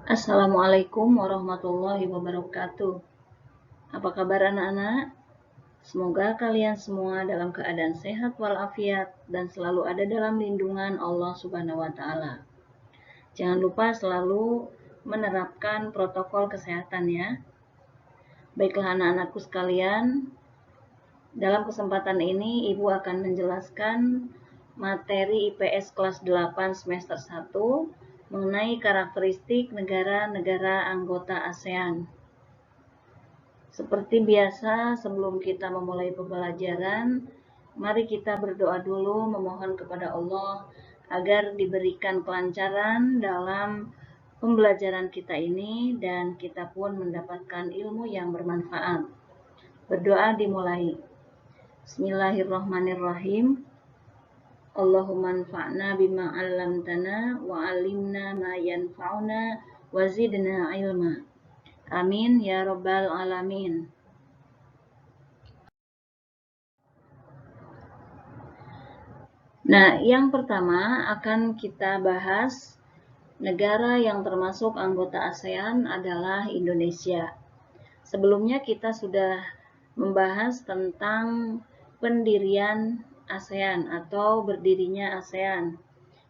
Assalamualaikum warahmatullahi wabarakatuh. Apa kabar anak-anak? Semoga kalian semua dalam keadaan sehat walafiat dan selalu ada dalam lindungan Allah Subhanahu wa taala. Jangan lupa selalu menerapkan protokol kesehatan ya. Baiklah anak-anakku sekalian, dalam kesempatan ini Ibu akan menjelaskan materi IPS kelas 8 semester 1 mengenai karakteristik negara-negara anggota ASEAN. Seperti biasa, sebelum kita memulai pembelajaran, mari kita berdoa dulu memohon kepada Allah agar diberikan kelancaran dalam pembelajaran kita ini dan kita pun mendapatkan ilmu yang bermanfaat. Berdoa dimulai. Bismillahirrahmanirrahim. Allahumma anfa'na bima 'allamtana wa 'allimna ma yanfa'una wa zidna ilma. Amin ya rabbal alamin. Nah, yang pertama akan kita bahas negara yang termasuk anggota ASEAN adalah Indonesia. Sebelumnya kita sudah membahas tentang pendirian ASEAN atau berdirinya ASEAN.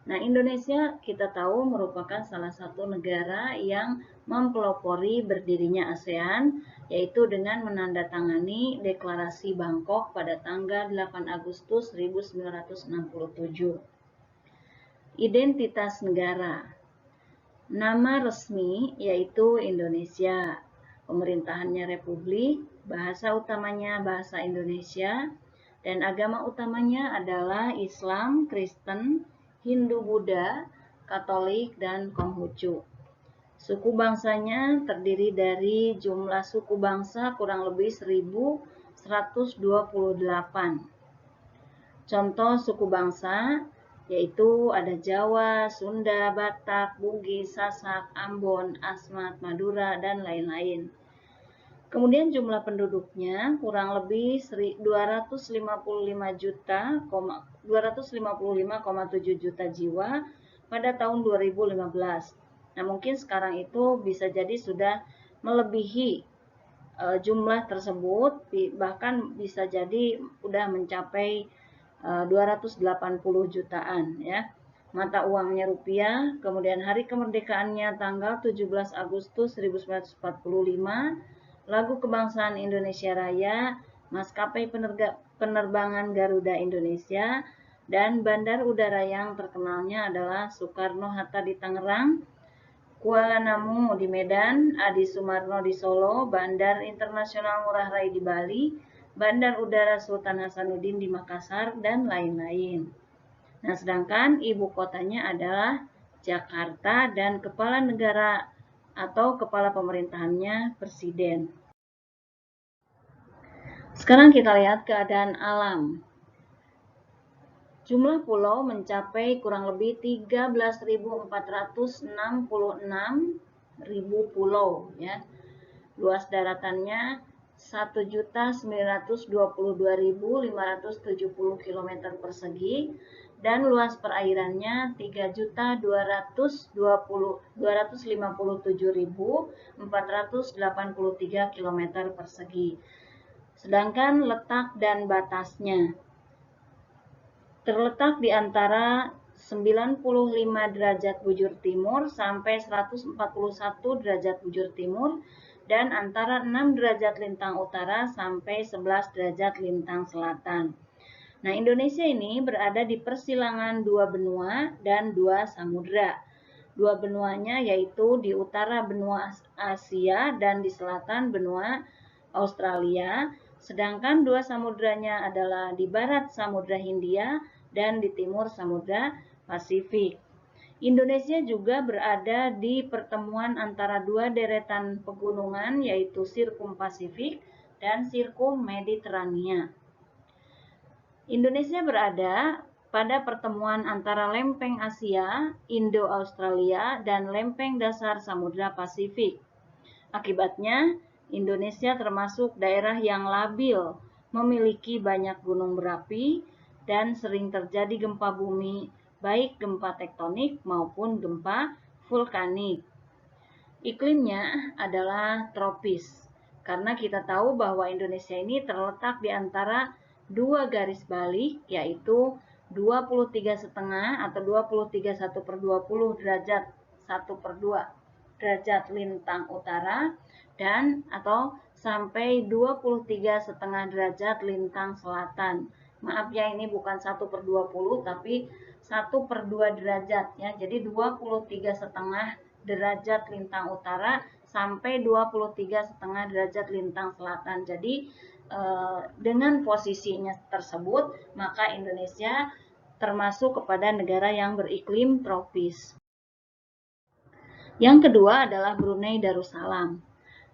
Nah, Indonesia kita tahu merupakan salah satu negara yang mempelopori berdirinya ASEAN, yaitu dengan menandatangani Deklarasi Bangkok pada tanggal 8 Agustus 1967. Identitas negara. Nama resmi yaitu Indonesia. Pemerintahannya Republik, bahasa utamanya bahasa Indonesia, dan agama utamanya adalah Islam, Kristen, Hindu, Buddha, Katolik, dan Konghucu. Suku bangsanya terdiri dari jumlah suku bangsa kurang lebih 1128. Contoh suku bangsa yaitu ada Jawa, Sunda, Batak, Bugis, Sasak, Ambon, Asmat, Madura, dan lain-lain. Kemudian jumlah penduduknya kurang lebih 255,7 juta jiwa pada tahun 2015. Nah, mungkin sekarang itu bisa jadi sudah melebihi jumlah tersebut, bahkan bisa jadi sudah mencapai 280 jutaan ya. Mata uangnya rupiah, kemudian hari kemerdekaannya tanggal 17 Agustus 1945, lagu kebangsaan Indonesia Raya, maskapai penerbangan Garuda Indonesia, dan bandar udara yang terkenalnya adalah Soekarno-Hatta di Tangerang, Kuala Namu di Medan, Adi Sumarno di Solo, Bandar Internasional Ngurah Rai di Bali, Bandar Udara Sultan Hasanuddin di Makassar, dan lain-lain. Nah, sedangkan ibu kotanya adalah Jakarta dan kepala negara atau kepala pemerintahannya presiden. Sekarang kita lihat keadaan alam. Jumlah pulau mencapai kurang lebih 13.466.000 pulau ya. Luas daratannya 1.922.570 km persegi dan luas perairannya 3.257.483 km persegi. Sedangkan letak dan batasnya terletak di antara 95 derajat bujur timur sampai 141 derajat bujur timur dan antara 6 derajat lintang utara sampai 11 derajat lintang selatan. Nah, Indonesia ini berada di persilangan dua benua dan dua samudra. Dua benuanya yaitu di utara benua Asia dan di selatan benua Australia, sedangkan dua samudranya adalah di barat Samudra Hindia dan di timur Samudra Pasifik. Indonesia juga berada di pertemuan antara dua deretan pegunungan yaitu Sirkum Pasifik dan Sirkum Mediterania. Indonesia berada pada pertemuan antara lempeng Asia, Indo-Australia, dan lempeng dasar Samudra Pasifik. Akibatnya, Indonesia termasuk daerah yang labil, memiliki banyak gunung berapi, dan sering terjadi gempa bumi, baik gempa tektonik maupun gempa vulkanik. Iklimnya adalah tropis, karena kita tahu bahwa Indonesia ini terletak di antara dua garis balik, yaitu 23,5 atau 23,1/20 derajat 1/2 derajat lintang utara dan atau sampai 23,5 derajat lintang selatan. Maaf ya, ini bukan 1/20 tapi 1/2 derajat ya. Jadi 23,5 derajat lintang utara sampai 23,5 derajat lintang selatan. Jadi dengan posisinya tersebut, maka Indonesia termasuk kepada negara yang beriklim tropis. Yang kedua adalah Brunei Darussalam.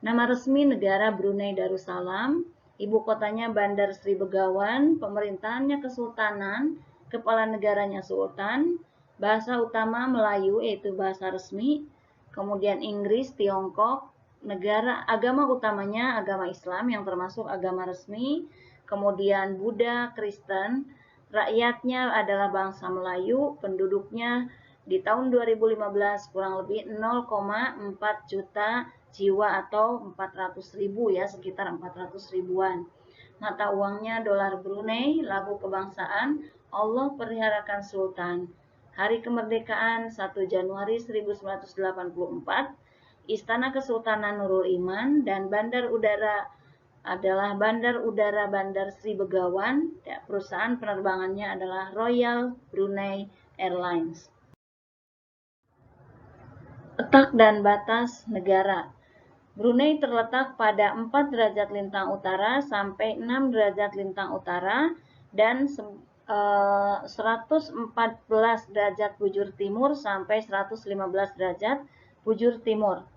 Nama resmi negara Brunei Darussalam, ibu kotanya Bandar Sri Begawan, pemerintahannya Kesultanan, kepala negaranya Sultan, bahasa utama Melayu yaitu bahasa resmi, kemudian Inggris, Tiongkok, negara agama utamanya agama Islam yang termasuk agama resmi, kemudian Buddha, Kristen, rakyatnya adalah bangsa Melayu, penduduknya di tahun 2015 kurang lebih 0,4 juta jiwa atau 400.000 ya, sekitar 400 ribuan. Mata uangnya dolar Brunei, lagu kebangsaan Allah Perlihatkan Sultan. Hari kemerdekaan 1 Januari 1984, Istana Kesultanan Nurul Iman, dan bandar udara adalah Bandar Udara Bandar Sri Begawan. Perusahaan penerbangannya adalah Royal Brunei Airlines. Letak dan batas negara. Brunei terletak pada 4 derajat lintang utara sampai 6 derajat lintang utara dan 114 derajat bujur timur sampai 115 derajat bujur timur.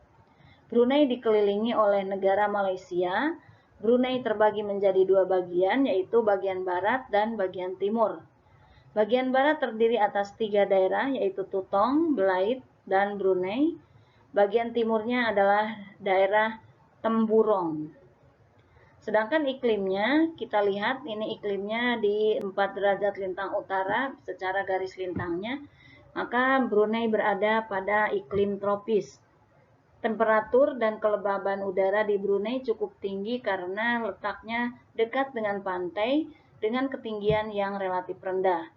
Brunei dikelilingi oleh negara Malaysia. Brunei terbagi menjadi dua bagian, yaitu bagian barat dan bagian timur. Bagian barat terdiri atas 3 daerah, yaitu Tutong, Belait, dan Brunei. Bagian timurnya adalah daerah Temburong. Sedangkan iklimnya, kita lihat ini iklimnya di 4 derajat lintang utara secara garis lintangnya, maka Brunei berada pada iklim tropis. Temperatur dan kelembaban udara di Brunei cukup tinggi karena letaknya dekat dengan pantai dengan ketinggian yang relatif rendah.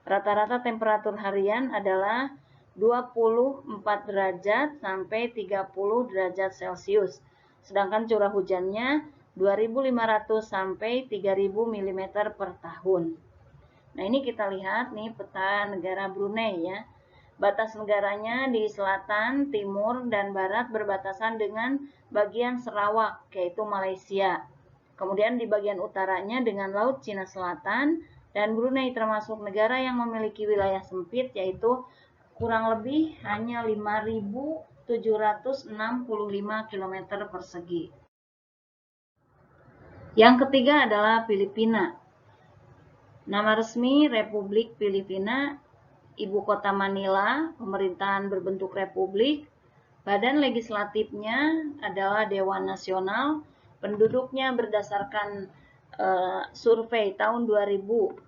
Rata-rata temperatur harian adalah 24 derajat sampai 30 derajat Celcius. Sedangkan curah hujannya 2.500 sampai 3.000 mm per tahun. Nah, ini kita lihat nih peta negara Brunei ya. Batas negaranya di selatan, timur, dan barat berbatasan dengan bagian Sarawak, yaitu Malaysia. Kemudian di bagian utaranya dengan Laut Cina Selatan, dan Brunei termasuk negara yang memiliki wilayah sempit, yaitu kurang lebih hanya 5.765 km persegi. Yang ketiga adalah Filipina. Nama resmi Republik Filipina, ibu kota Manila, pemerintahan berbentuk republik. Badan legislatifnya adalah Dewan Nasional. Penduduknya berdasarkan survei tahun 2015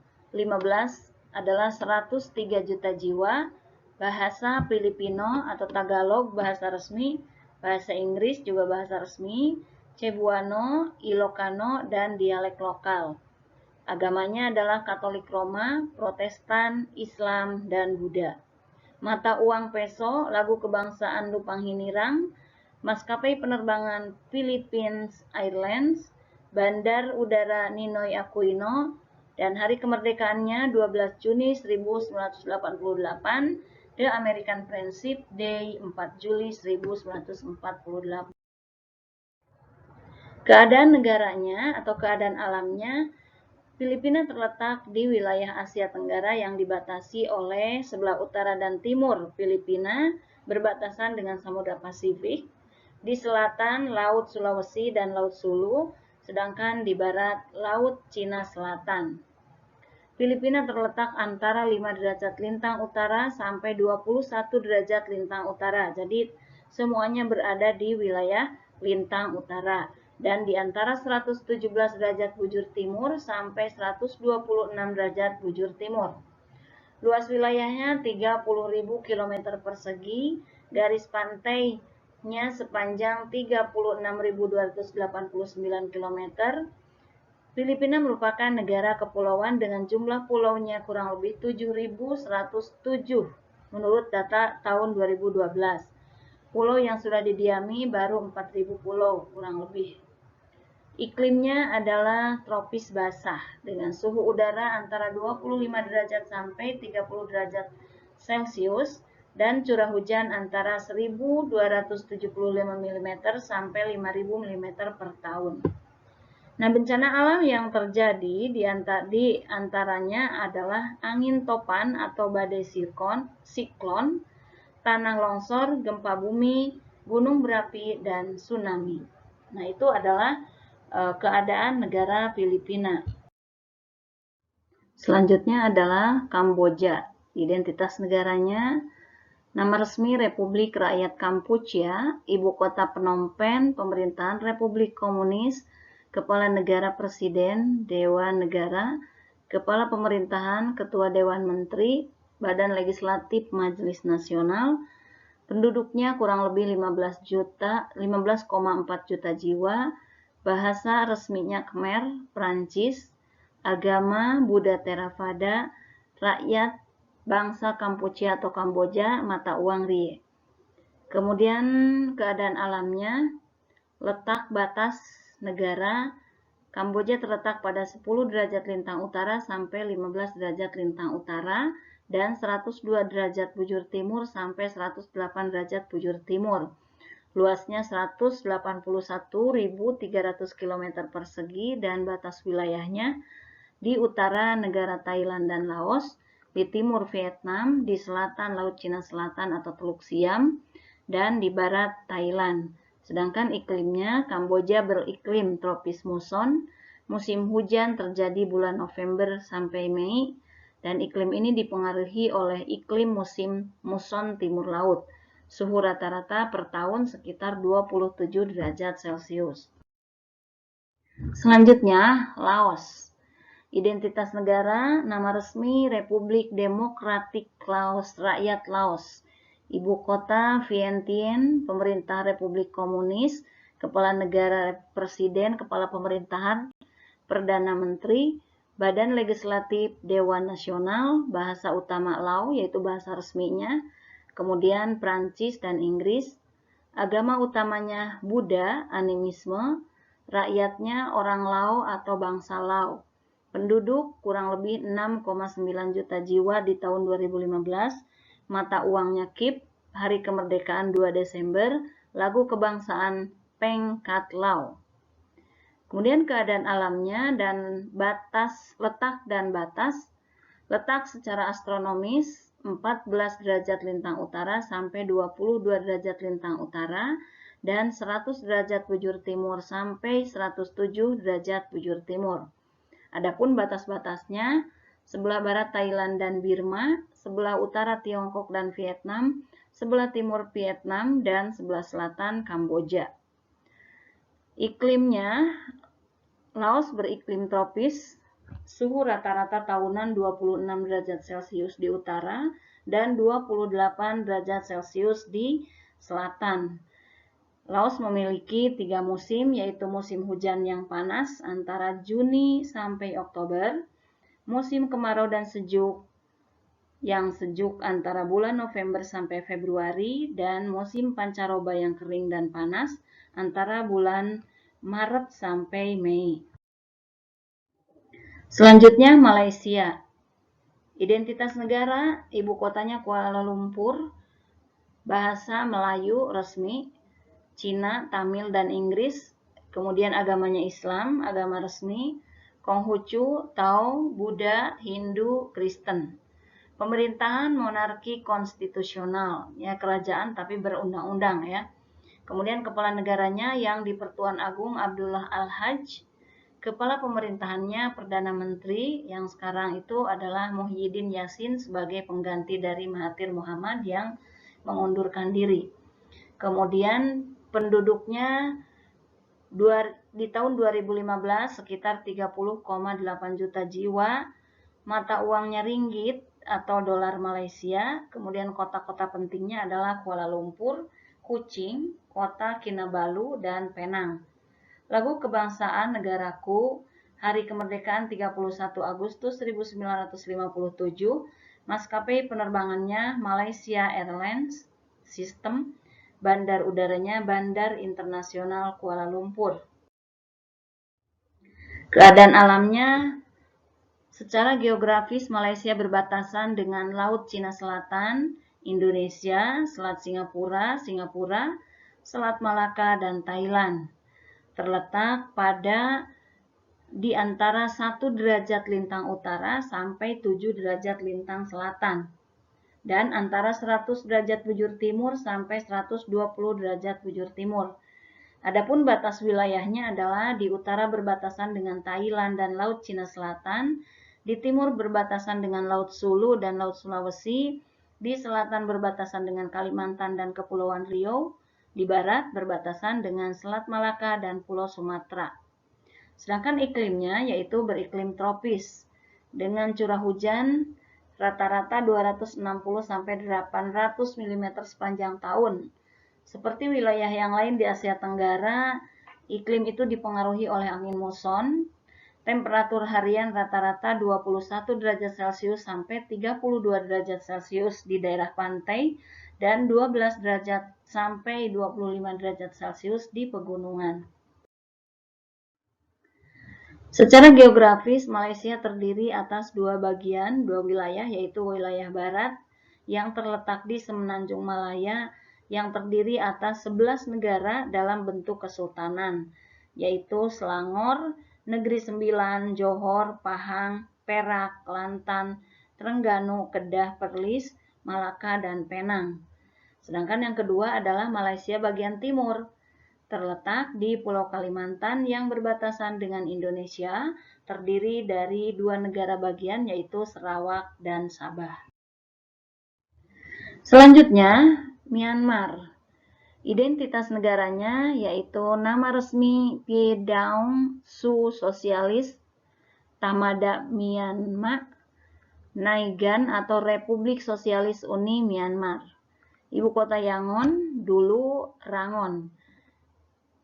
adalah 103 juta jiwa. Bahasa Filipino atau Tagalog bahasa resmi, bahasa Inggris juga bahasa resmi, Cebuano, Ilocano, dan dialek lokal. Agamanya adalah Katolik Roma, Protestan, Islam, dan Buddha. Mata uang peso, lagu kebangsaan Lupang Hinirang, maskapai penerbangan Philippines Airlines, bandar udara Ninoy Aquino, dan hari kemerdekaannya 12 Juni 1988, The American Friendship Day 4 Juli 1948. Keadaan negaranya atau keadaan alamnya, Filipina terletak di wilayah Asia Tenggara yang dibatasi oleh sebelah utara dan timur Filipina berbatasan dengan Samudra Pasifik, di selatan Laut Sulawesi dan Laut Sulu, sedangkan di barat Laut Cina Selatan. Filipina terletak antara 5 derajat lintang utara sampai 21 derajat lintang utara. Jadi semuanya berada di wilayah lintang utara. Dan di antara 117 derajat bujur timur sampai 126 derajat bujur timur. Luas wilayahnya 30.000 km persegi, garis pantai sepanjang 36.289 km. Filipina merupakan negara kepulauan dengan jumlah pulaunya kurang lebih 7.107 menurut data tahun 2012. Pulau yang sudah didiami baru 4.000 pulau kurang lebih. Iklimnya adalah tropis basah dengan suhu udara antara 25 derajat sampai 30 derajat Celcius dan curah hujan antara 1.275 mm sampai 5.000 mm per tahun. Nah, bencana alam yang terjadi di antaranya adalah angin topan atau badai siklon, tanah longsor, gempa bumi, gunung berapi, dan tsunami. Nah, itu adalah keadaan negara Filipina. Selanjutnya adalah Kamboja. Identitas negaranya, nama resmi Republik Rakyat Kampuchea, ibu kota Phnom Penh, pemerintahan Republik Komunis, Kepala Negara Presiden, Dewan Negara, Kepala Pemerintahan, Ketua Dewan Menteri, Badan Legislatif Majelis Nasional, penduduknya kurang lebih 15,4 juta jiwa, bahasa resminya Khmer, Prancis, agama Buddha Theravada, rakyat bangsa Kampuchea atau Kamboja, mata uang Rie. Kemudian keadaan alamnya, letak batas negara, Kamboja terletak pada 10 derajat lintang utara sampai 15 derajat lintang utara dan 102 derajat bujur timur sampai 108 derajat bujur timur. Luasnya 181.300 km persegi dan batas wilayahnya di utara negara Thailand dan Laos, di timur Vietnam, di selatan Laut Cina Selatan atau Teluk Siam, dan di barat Thailand. Sedangkan iklimnya, Kamboja beriklim tropis muson, musim hujan terjadi bulan November sampai Mei, dan iklim ini dipengaruhi oleh iklim musim muson timur laut. Suhu rata-rata per tahun sekitar 27 derajat Celcius. Selanjutnya, Laos. Identitas negara, nama resmi Republik Demokratik Laos, Rakyat Laos. Ibu kota Vientiane, pemerintah Republik Komunis, kepala negara presiden, kepala pemerintahan, perdana menteri, badan legislatif Dewan Nasional, bahasa utama Lao yaitu bahasa resminya, kemudian Prancis dan Inggris, agama utamanya Buddha, animisme, rakyatnya orang Lao atau bangsa Lao. Penduduk kurang lebih 6,9 juta jiwa di tahun 2015, mata uangnya KIP, hari kemerdekaan 2 Desember, lagu kebangsaan Peng Kat Lao. Kemudian keadaan alamnya dan letak dan batas. Letak secara astronomis 14 derajat lintang utara sampai 22 derajat lintang utara dan 100 derajat bujur timur sampai 107 derajat bujur timur. Adapun batas-batasnya, sebelah barat Thailand dan Birma, sebelah utara Tiongkok dan Vietnam, sebelah timur Vietnam, dan sebelah selatan Kamboja. Iklimnya, Laos beriklim tropis, suhu rata-rata tahunan 26 derajat Celcius di utara dan 28 derajat Celcius di selatan. Laos memiliki 3 musim, yaitu musim hujan yang panas antara Juni sampai Oktober, musim kemarau dan sejuk yang sejuk antara bulan November sampai Februari, dan musim pancaroba yang kering dan panas antara bulan Maret sampai Mei. Selanjutnya Malaysia. Identitas negara, ibu kotanya Kuala Lumpur, bahasa Melayu resmi, Cina, Tamil, dan Inggris, kemudian agamanya Islam, agama resmi, Konghucu, Tao, Buddha, Hindu, Kristen. Pemerintahan monarki konstitusional, ya kerajaan tapi berundang-undang ya. Kemudian kepala negaranya yang di Pertuan Agung Abdullah Al-Hajj, kepala pemerintahannya Perdana Menteri yang sekarang itu adalah Muhyiddin Yassin sebagai pengganti dari Mahathir Muhammad yang mengundurkan diri. Kemudian penduduknya di tahun 2015 sekitar 30,8 juta jiwa, mata uangnya ringgit atau dolar Malaysia, kemudian kota-kota pentingnya adalah Kuala Lumpur, Kuching, Kota Kinabalu, dan Penang. Lagu Kebangsaan Negaraku, Hari Kemerdekaan 31 Agustus 1957, maskapai penerbangannya Malaysia Airlines System, bandar udaranya Bandar Internasional Kuala Lumpur. Keadaan alamnya, secara geografis Malaysia berbatasan dengan Laut Cina Selatan, Indonesia, Selat Singapura, Selat Malaka, dan Thailand. Terletak di antara 1 derajat lintang utara sampai 7 derajat lintang selatan, dan antara 100 derajat bujur timur sampai 120 derajat bujur timur. Adapun batas wilayahnya adalah di utara berbatasan dengan Thailand dan Laut Cina Selatan, di timur berbatasan dengan Laut Sulu dan Laut Sulawesi, di selatan berbatasan dengan Kalimantan dan Kepulauan Riau, di barat berbatasan dengan Selat Malaka dan Pulau Sumatera. Sedangkan iklimnya yaitu beriklim tropis dengan curah hujan rata-rata 260-800 mm sepanjang tahun. Seperti wilayah yang lain di Asia Tenggara, iklim itu dipengaruhi oleh angin muson. Temperatur harian rata-rata 21 derajat Celcius sampai 32 derajat Celcius di daerah pantai dan 12 derajat sampai 25 derajat Celcius di pegunungan. Secara geografis, Malaysia terdiri atas dua wilayah, yaitu wilayah barat yang terletak di Semenanjung Malaya yang terdiri atas 11 negara dalam bentuk kesultanan, yaitu Selangor, Negeri Sembilan, Johor, Pahang, Perak, Kelantan, Terengganu, Kedah, Perlis, Malaka, dan Penang. Sedangkan yang kedua adalah Malaysia bagian timur, terletak di Pulau Kalimantan yang berbatasan dengan Indonesia, terdiri dari 2 negara bagian yaitu Sarawak dan Sabah. Selanjutnya, Myanmar. Identitas negaranya yaitu nama resmi Phe Daung Su Sosialis Tamada Myanmar, Naigan atau Republik Sosialis Uni Myanmar. Ibu kota Yangon, dulu Rangon.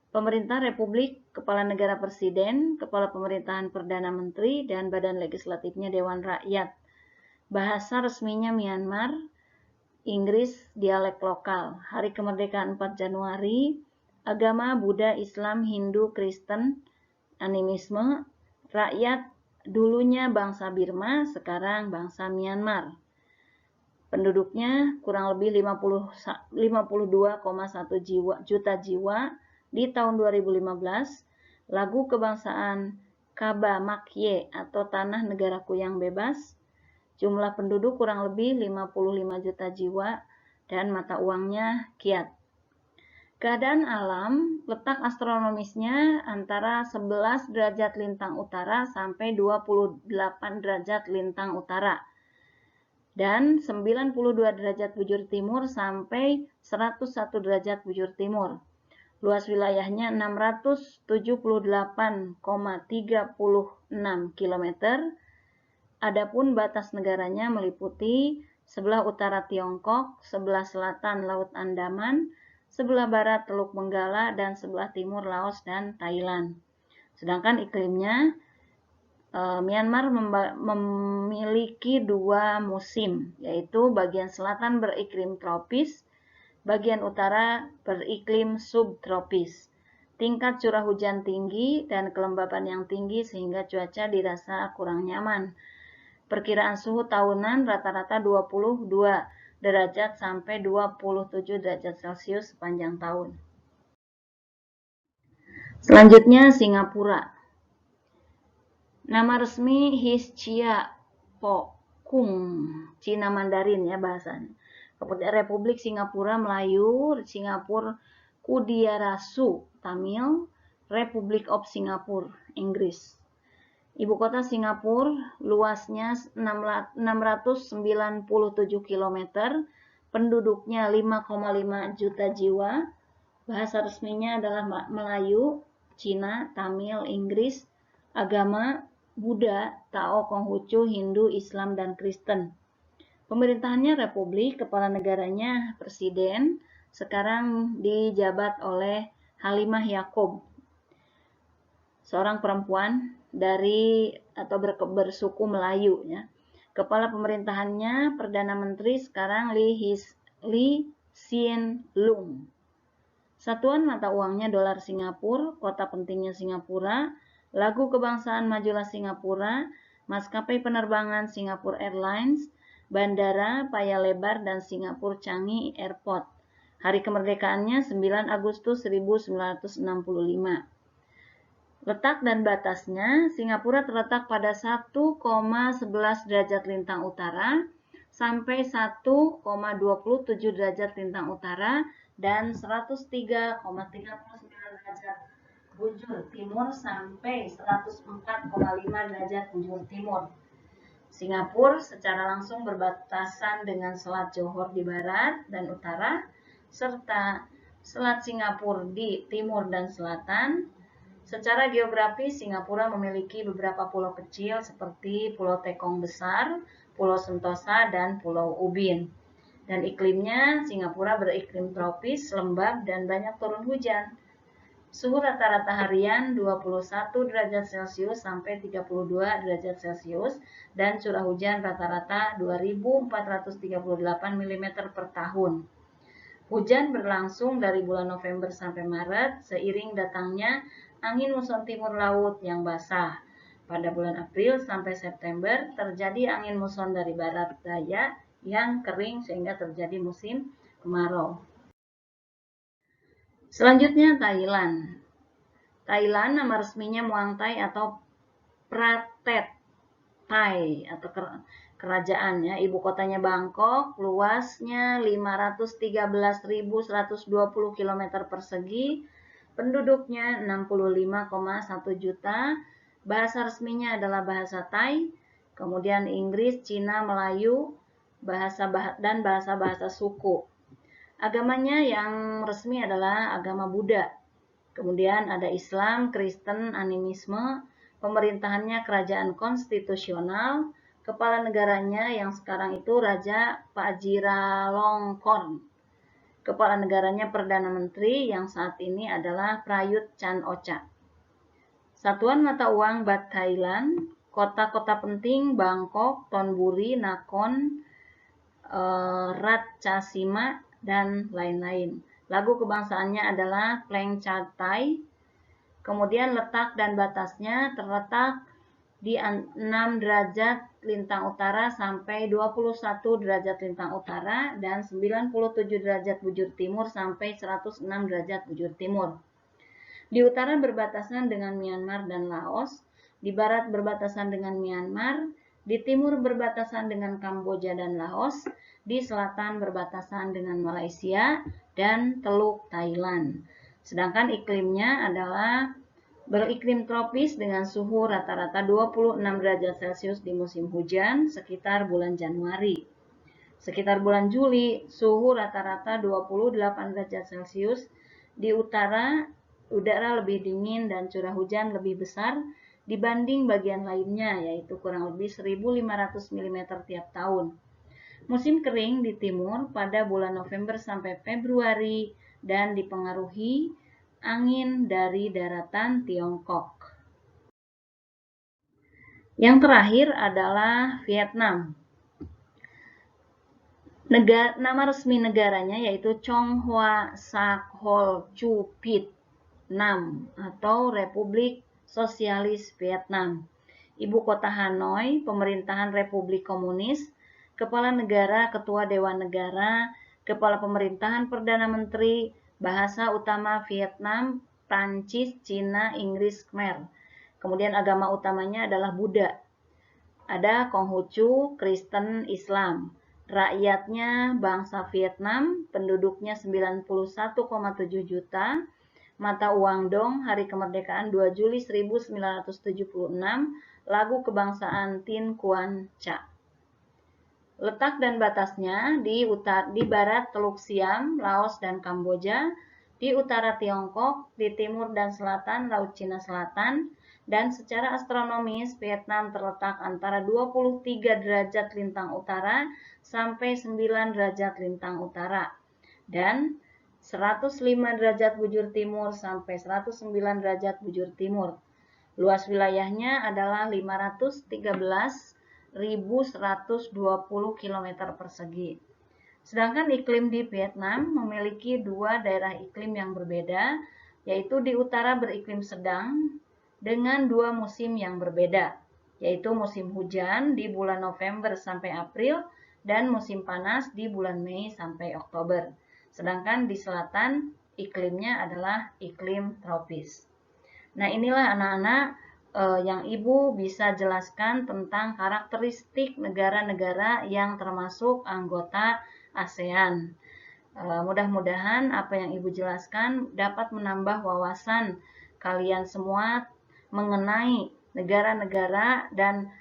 Pemerintah Republik, Kepala Negara Presiden, Kepala Pemerintahan Perdana Menteri, dan Badan Legislatifnya Dewan Rakyat. Bahasa resminya Myanmar, Inggris, dialek lokal. Hari Kemerdekaan 4 Januari, agama Buddha, Islam, Hindu, Kristen, animisme, rakyat dulunya bangsa Birma, sekarang bangsa Myanmar. Penduduknya kurang lebih 52,1 juta jiwa. Di tahun 2015, lagu kebangsaan Kaba Makye atau Tanah Negaraku yang Bebas, jumlah penduduk kurang lebih 55 juta jiwa dan mata uangnya kyat. Keadaan alam, letak astronomisnya antara 11 derajat lintang utara sampai 28 derajat lintang utara dan 92 derajat bujur timur sampai 101 derajat bujur timur. Luas wilayahnya 678,36 km. Adapun batas negaranya meliputi sebelah utara Tiongkok, sebelah selatan Laut Andaman, sebelah barat Teluk Benggala, dan sebelah timur Laos dan Thailand. Sedangkan iklimnya, Myanmar memiliki 2 musim, yaitu bagian selatan beriklim tropis, bagian utara beriklim subtropis. Tingkat curah hujan tinggi dan kelembapan yang tinggi sehingga cuaca dirasa kurang nyaman. Perkiraan suhu tahunan rata-rata 22 derajat sampai 27 derajat Celcius sepanjang tahun. Selanjutnya Singapura. Nama resmi Hsia Po Kung, Cina Mandarin ya bahasanya. Republik Singapura Melayu, Singapura Kudiarasu Tamil, Republic of Singapore Inggris. Ibu kota Singapura luasnya 697 km, penduduknya 5,5 juta jiwa. Bahasa resminya adalah Melayu, Cina, Tamil, Inggris. Agama Buddha, Tao, Konghucu, Hindu, Islam, dan Kristen. Pemerintahannya republik, kepala negaranya presiden, sekarang dijabat oleh Halimah Yacob, seorang perempuan dari atau bersuku Melayu ya. Kepala pemerintahannya Perdana Menteri sekarang Lee Hsien Loong. Satuan mata uangnya dolar Singapura, kota pentingnya Singapura, lagu kebangsaan Majulah Singapura, maskapai penerbangan Singapore Airlines, bandara Paya Lebar dan Singapore Changi Airport. Hari kemerdekaannya 9 Agustus 1965. Letak dan batasnya, Singapura terletak pada 1,11 derajat lintang utara sampai 1,27 derajat lintang utara dan 103,39 derajat bujur timur sampai 104,5 derajat bujur timur. Singapura secara langsung berbatasan dengan Selat Johor di barat dan utara, serta Selat Singapura di timur dan selatan. Secara geografis, Singapura memiliki beberapa pulau kecil seperti Pulau Tekong Besar, Pulau Sentosa, dan Pulau Ubin. Dan iklimnya, Singapura beriklim tropis, lembab, dan banyak turun hujan. Suhu rata-rata harian 21 derajat Celcius sampai 32 derajat Celcius dan curah hujan rata-rata 2.438 mm per tahun. Hujan berlangsung dari bulan November sampai Maret seiring datangnya angin muson timur laut yang basah. Pada bulan April sampai September terjadi angin muson dari barat daya yang kering sehingga terjadi musim kemarau. Selanjutnya Thailand. Thailand nama resminya Muang Thai atau Pratet Thai atau kerajaan ya. Ibu kotanya Bangkok, luasnya 513.120 km persegi, penduduknya 65,1 juta. Bahasa resminya adalah bahasa Thai, kemudian Inggris, Cina, Melayu, dan bahasa-bahasa suku. Agamanya yang resmi adalah agama Buddha. Kemudian ada Islam, Kristen, animisme, pemerintahannya kerajaan konstitusional, kepala negaranya yang sekarang itu Raja Vajiralongkorn. Kepala negaranya Perdana Menteri yang saat ini adalah Prayut Chan-o-cha. Satuan mata uang Baht Thailand, kota-kota penting Bangkok, Thonburi, Nakhon, Ratchasima, dan lain-lain. Lagu kebangsaannya adalah Pleng Chart Thai. Kemudian letak dan batasnya terletak di 6 derajat lintang utara sampai 21 derajat lintang utara dan 97 derajat bujur timur sampai 106 derajat bujur timur. Di utara berbatasan dengan Myanmar dan Laos, di barat berbatasan dengan Myanmar, di timur berbatasan dengan Kamboja dan Laos, di selatan berbatasan dengan Malaysia dan Teluk Thailand. Sedangkan iklimnya adalah beriklim tropis dengan suhu rata-rata 26 derajat Celcius di musim hujan sekitar bulan Januari. Sekitar bulan Juli, suhu rata-rata 28 derajat Celcius. Di utara, udara lebih dingin dan curah hujan lebih besar dibanding bagian lainnya, yaitu kurang lebih 1.500 mm tiap tahun. Musim kering di timur pada bulan November sampai Februari dan dipengaruhi angin dari daratan Tiongkok. Yang terakhir adalah Vietnam. Nama resmi negaranya yaitu Chong Hoa Sac Hol Chu Pit Nam atau Republik Sosialis Vietnam. Ibu kota Hanoi, pemerintahan Republik Komunis, kepala negara, ketua Dewan Negara, kepala pemerintahan Perdana Menteri, bahasa utama Vietnam, Prancis, Cina, Inggris, Khmer. Kemudian agama utamanya adalah Buddha. Ada Konghucu, Kristen, Islam. Rakyatnya bangsa Vietnam, penduduknya 91,7 juta. Mata uang dong, hari kemerdekaan 2 Juli 1976, lagu kebangsaan Tin Kuan Cha. Letak dan batasnya di barat Teluk Siam, Laos dan Kamboja, di utara Tiongkok, di timur dan selatan Laut Cina Selatan, dan secara astronomis Vietnam terletak antara 23 derajat lintang utara sampai 9 derajat lintang utara. Dan 105 derajat bujur timur sampai 109 derajat bujur timur. Luas wilayahnya adalah 513.120 km persegi. Sedangkan iklim di Vietnam memiliki dua daerah iklim yang berbeda, yaitu di utara beriklim sedang dengan dua musim yang berbeda, yaitu musim hujan di bulan November sampai April dan musim panas di bulan Mei sampai Oktober. Sedangkan di selatan iklimnya adalah iklim tropis. Nah, inilah anak-anak yang Ibu bisa jelaskan tentang karakteristik negara-negara yang termasuk anggota ASEAN. Mudah-mudahan apa yang Ibu jelaskan dapat menambah wawasan kalian semua mengenai negara-negara dan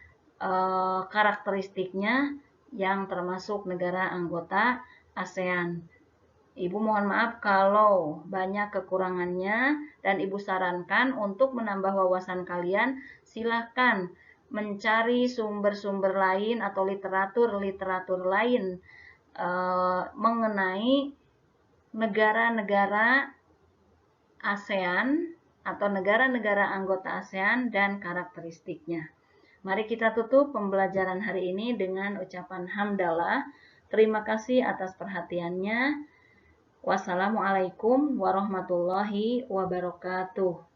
karakteristiknya yang termasuk negara anggota ASEAN. Ibu mohon maaf kalau banyak kekurangannya dan Ibu sarankan untuk menambah wawasan kalian, silahkan mencari sumber-sumber lain atau literatur-literatur lain mengenai negara-negara ASEAN atau negara-negara anggota ASEAN dan karakteristiknya. Mari kita tutup pembelajaran hari ini dengan ucapan hamdalah. Terima kasih atas perhatiannya. Wassalamualaikum warahmatullahi wabarakatuh.